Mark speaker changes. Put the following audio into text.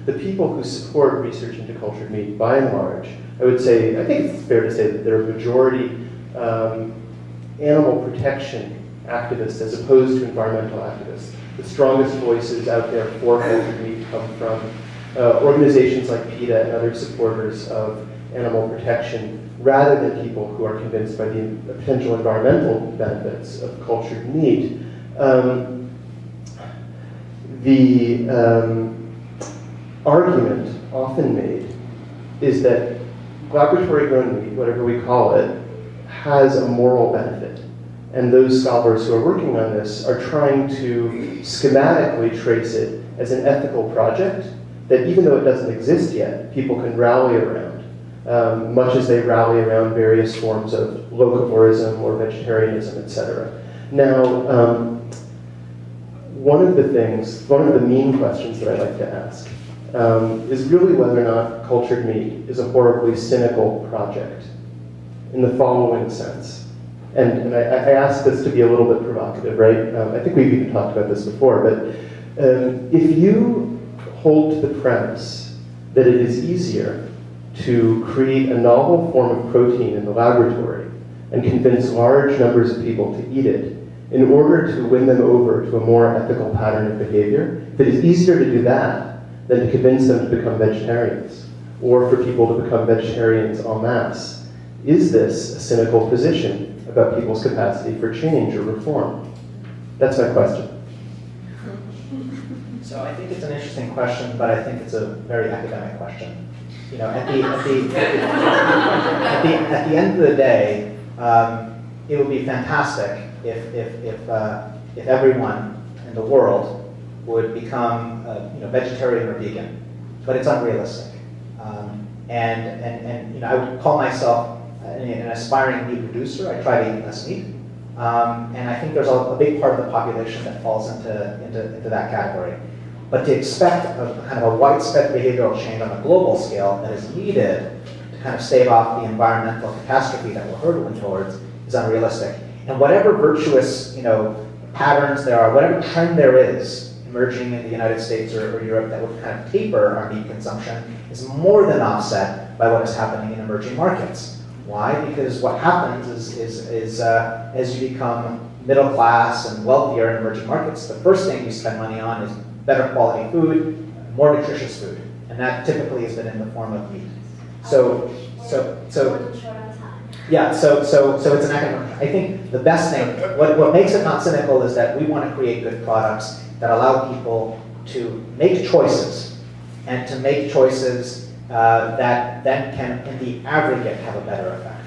Speaker 1: the people who support research into cultured meat, by and large, I would say, I think it's fair to say that they're a majority animal protection activists as opposed to environmental activists. The strongest voices out there for cultured meat come from organizations like PETA and other supporters of animal protection, rather than people who are convinced by the potential environmental benefits of cultured meat. The argument often made is that laboratory-grown meat, whatever we call it, has a moral benefit. And those scholars who are working on this are trying to schematically trace it as an ethical project that, even though it doesn't exist yet, people can rally around, much as they rally around various forms of locavorism or vegetarianism, etc. Now, one of the mean questions that I like to ask is really whether or not cultured meat is a horribly cynical project in the following sense. And I ask this to be a little bit provocative, right? I think we've even talked about this before, but if you hold to the premise that it is easier to create a novel form of protein in the laboratory and convince large numbers of people to eat it in order to win them over to a more ethical pattern of behavior, if it is easier to do that than to convince them to become vegetarians, or for people to become vegetarians en masse, is this a cynical position about people's capacity for change or reform? That's my question.
Speaker 2: So I think it's an interesting question, but I think it's a very academic question. You know, at the end of the day, it would be fantastic if everyone in the world would become vegetarian or vegan, but it's unrealistic. And you know, I would call myself an aspiring meat producer. I try to eat less meat, and I think there's a big part of the population that falls into that category. But to expect a kind of a widespread behavioral change on a global scale that is needed to kind of stave off the environmental catastrophe that we're hurtling towards is unrealistic. And whatever virtuous, patterns there are, whatever trend there is emerging in the United States or Europe that would kind of taper our meat consumption is more than offset by what is happening in emerging markets. Why? Because what happens is as you become middle class and wealthier in emerging markets, the first thing you spend money on is better quality food, more nutritious food, and that typically has been in the form of meat. So it's an academic. I think the best thing, what makes it not cynical is that we want to create good products that allow people to make choices, and to make choices that then can, in the aggregate, have a better effect.